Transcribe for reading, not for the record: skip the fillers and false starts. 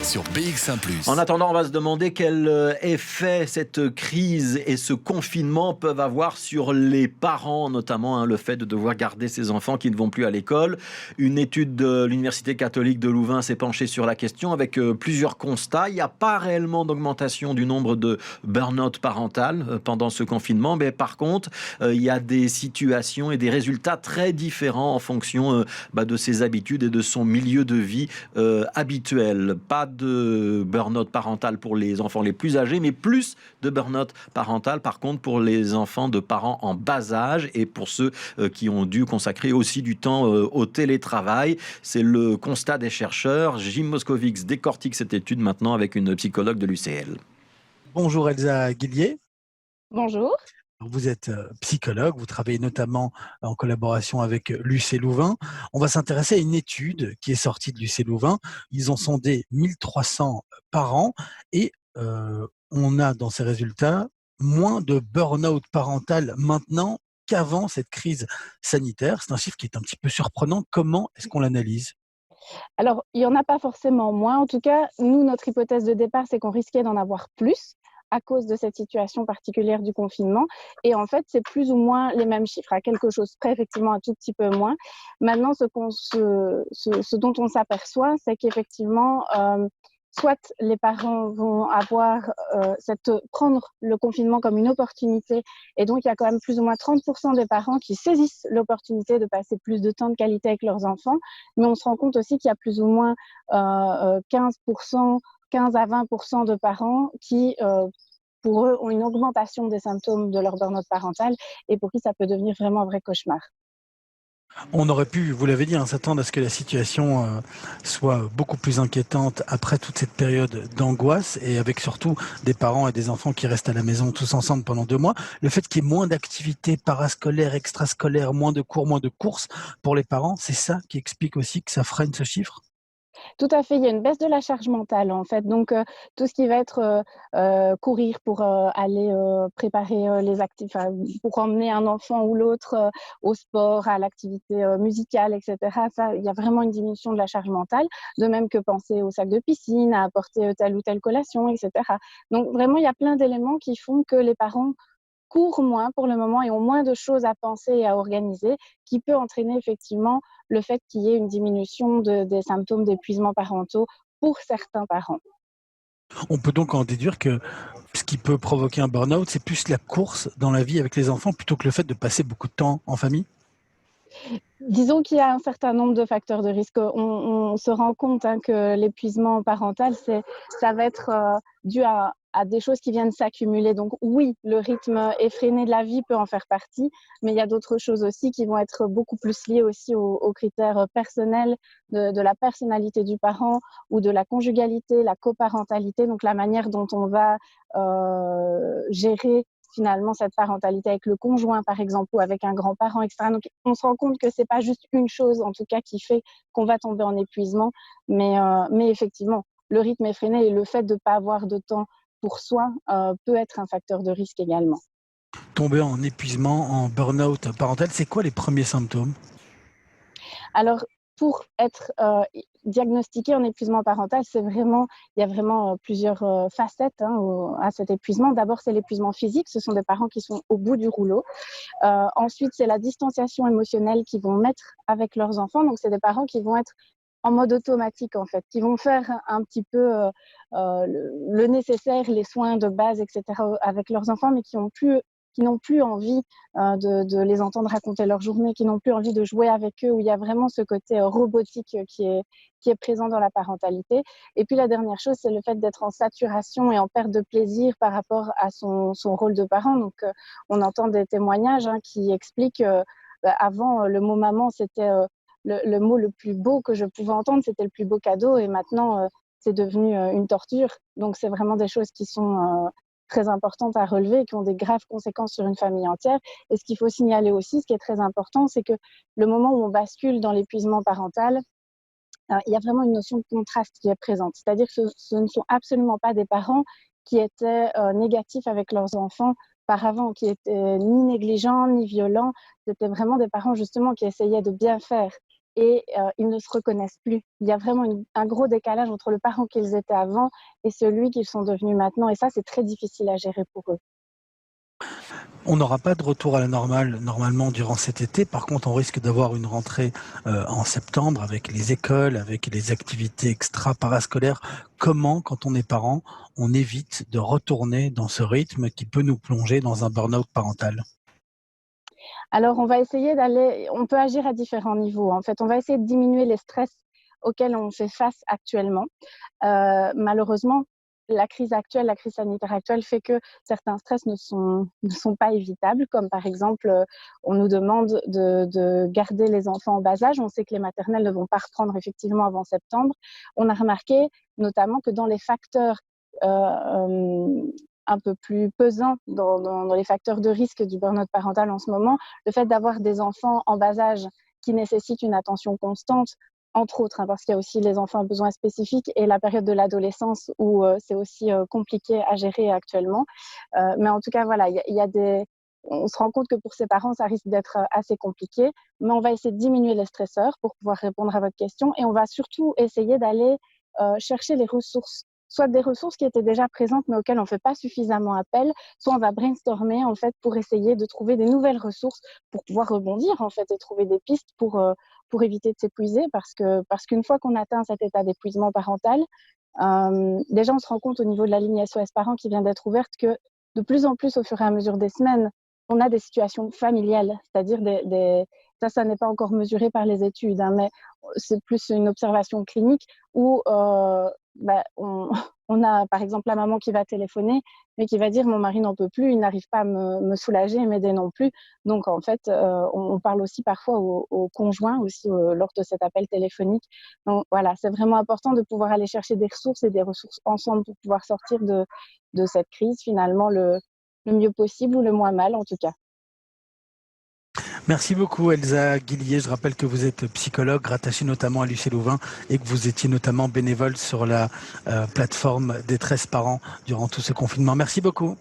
sur BX1 +. En attendant, on va se demander quel effet cette crise et ce confinement peuvent avoir sur les parents, notamment le fait de devoir garder ses enfants qui ne vont plus à l'école. Une étude de l'Université catholique de Louvain s'est penchée sur la question avec plusieurs constats. Il n'y a pas réellement d'augmentation du nombre de burn-out parental pendant ce confinement, mais par contre, il y a des situations et des résultats très différents en fonction de ses habitudes et de son milieu de vie habituel. Pas de burn-out parental pour les enfants les plus âgés, mais plus de burn-out parental par contre pour les enfants de parents en bas âge et pour ceux qui ont dû consacrer aussi du temps au télétravail. C'est le constat des chercheurs. Jim Moskowitz décortique cette étude maintenant avec une psychologue de l'UCL. Bonjour Elsa Guillier. Bonjour. Vous êtes psychologue, vous travaillez notamment en collaboration avec l'UC Louvain. On va s'intéresser à une étude qui est sortie de l'UC Louvain. Ils ont sondé 1300 parents et on a dans ces résultats moins de burn-out parental maintenant qu'avant cette crise sanitaire. C'est un chiffre qui est un petit peu surprenant. Comment est-ce qu'on l'analyse ? Alors, il n'y en a pas forcément moins. En tout cas, nous, notre hypothèse de départ, c'est qu'on risquait d'en avoir plus à cause de cette situation particulière du confinement. Et en fait, c'est plus ou moins les mêmes chiffres, à quelque chose près, effectivement, un tout petit peu moins. Maintenant, ce dont on s'aperçoit, c'est qu'effectivement, soit les parents vont prendre le confinement comme une opportunité, et donc il y a quand même plus ou moins 30% des parents qui saisissent l'opportunité de passer plus de temps de qualité avec leurs enfants, mais on se rend compte aussi qu'il y a plus ou moins 15% 15 à 20% de parents qui, pour eux, ont une augmentation des symptômes de leur burn-out parental et pour qui ça peut devenir vraiment un vrai cauchemar. On aurait pu, vous l'avez dit, s'attendre à ce que la situation soit beaucoup plus inquiétante après toute cette période d'angoisse et avec surtout des parents et des enfants qui restent à la maison tous ensemble pendant 2 mois. Le fait qu'il y ait moins d'activités parascolaires, extrascolaires, moins de cours, moins de courses pour les parents, c'est ça qui explique aussi que ça freine ce chiffre ? Tout à fait, il y a une baisse de la charge mentale en fait. Donc tout ce qui va être courir pour aller préparer pour emmener un enfant ou l'autre au sport, à l'activité musicale, etc. Ça, il y a vraiment une diminution de la charge mentale. De même que penser au sac de piscine, à apporter telle ou telle collation, etc. Donc vraiment, il y a plein d'éléments qui font que les parents courent moins pour le moment et ont moins de choses à penser et à organiser, qui peut entraîner effectivement le fait qu'il y ait une diminution des symptômes d'épuisement parentaux pour certains parents. On peut donc en déduire que ce qui peut provoquer un burn-out, c'est plus la course dans la vie avec les enfants plutôt que le fait de passer beaucoup de temps en famille ? Disons qu'il y a un certain nombre de facteurs de risque. On se rend compte que l'épuisement parental, ça va être dû à des choses qui viennent s'accumuler. Donc oui, le rythme effréné de la vie peut en faire partie, mais il y a d'autres choses aussi qui vont être beaucoup plus liées aussi aux critères personnels de la personnalité du parent ou de la conjugalité, la coparentalité, donc la manière dont on va gérer finalement cette parentalité avec le conjoint par exemple ou avec un grand-parent, etc. Donc on se rend compte que c'est pas juste une chose en tout cas qui fait qu'on va tomber en épuisement, mais effectivement le rythme effréné et le fait de ne pas avoir de temps pour soi peut être un facteur de risque également. Tomber en épuisement, en burn-out parental, c'est quoi les premiers symptômes ? Alors, pour être diagnostiqué en épuisement parental, il y a vraiment plusieurs facettes à cet épuisement. D'abord, c'est l'épuisement physique. Ce sont des parents qui sont au bout du rouleau. Ensuite, c'est la distanciation émotionnelle qu'ils vont mettre avec leurs enfants. Donc, c'est des parents qui vont être en mode automatique, en fait, qui vont faire un petit peu le nécessaire, les soins de base, etc., avec leurs enfants, mais qui n'ont plus envie de les entendre raconter leur journée, qui n'ont plus envie de jouer avec eux, où il y a vraiment ce côté robotique qui est présent dans la parentalité. Et puis la dernière chose, c'est le fait d'être en saturation et en perte de plaisir par rapport à son rôle de parent. Donc on entend des témoignages qui expliquent avant, le mot maman, c'était le mot le plus beau que je pouvais entendre, c'était le plus beau cadeau, et maintenant c'est devenu une torture. Donc c'est vraiment des choses qui sont très importantes à relever et qui ont des graves conséquences sur une famille entière. Et ce qu'il faut signaler aussi, ce qui est très important, c'est que le moment où on bascule dans l'épuisement parental, il y a vraiment une notion de contraste qui est présente. C'est-à-dire que ce ne sont absolument pas des parents qui étaient négatifs avec leurs enfants par avant, qui étaient ni négligents, ni violents. C'était vraiment des parents justement qui essayaient de bien faire. et ils ne se reconnaissent plus. Il y a vraiment un gros décalage entre le parent qu'ils étaient avant et celui qu'ils sont devenus maintenant. Et ça, c'est très difficile à gérer pour eux. On n'aura pas de retour à la normale normalement durant cet été. Par contre, on risque d'avoir une rentrée en septembre avec les écoles, avec les activités extra-parascolaires. Comment, quand on est parent, on évite de retourner dans ce rythme qui peut nous plonger dans un burn-out parental? Alors, on peut agir à différents niveaux. En fait, on va essayer de diminuer les stress auxquels on fait face actuellement. Malheureusement, la crise sanitaire actuelle fait que certains stress ne sont pas évitables, comme par exemple, on nous demande de garder les enfants en bas âge. On sait que les maternelles ne vont pas reprendre effectivement avant septembre. On a remarqué notamment que dans les facteurs un peu plus pesants, dans les facteurs de risque du burn-out parental en ce moment, le fait d'avoir des enfants en bas âge qui nécessitent une attention constante, entre autres, parce qu'il y a aussi les enfants à besoins spécifiques et la période de l'adolescence où c'est aussi compliqué à gérer actuellement. Mais en tout cas, voilà, on se rend compte que pour ces parents, ça risque d'être assez compliqué, mais on va essayer de diminuer les stresseurs pour pouvoir répondre à votre question et on va surtout essayer d'aller chercher les ressources, soit des ressources qui étaient déjà présentes mais auxquelles on ne fait pas suffisamment appel, soit on va brainstormer en fait pour essayer de trouver des nouvelles ressources pour pouvoir rebondir en fait et trouver des pistes pour éviter de s'épuiser parce qu'une fois qu'on atteint cet état d'épuisement parental, déjà on se rend compte au niveau de la ligne SOS Parents qui vient d'être ouverte que de plus en plus au fur et à mesure des semaines, on a des situations familiales, c'est-à-dire ça n'est pas encore mesuré par les études, hein, mais c'est plus une observation clinique où on a par exemple la maman qui va téléphoner, mais qui va dire mon mari n'en peut plus, il n'arrive pas à me soulager et m'aider non plus. Donc en fait, on parle aussi parfois aux conjoints aussi lors de cet appel téléphonique. Donc voilà, c'est vraiment important de pouvoir aller chercher des ressources et des ressources ensemble pour pouvoir sortir de cette crise finalement le mieux possible ou le moins mal en tout cas. Merci beaucoup Elsa Guillier. Je rappelle que vous êtes psychologue, rattachée notamment à l'UC Louvain et que vous étiez notamment bénévole sur la plateforme Détresse Parents durant tout ce confinement. Merci beaucoup.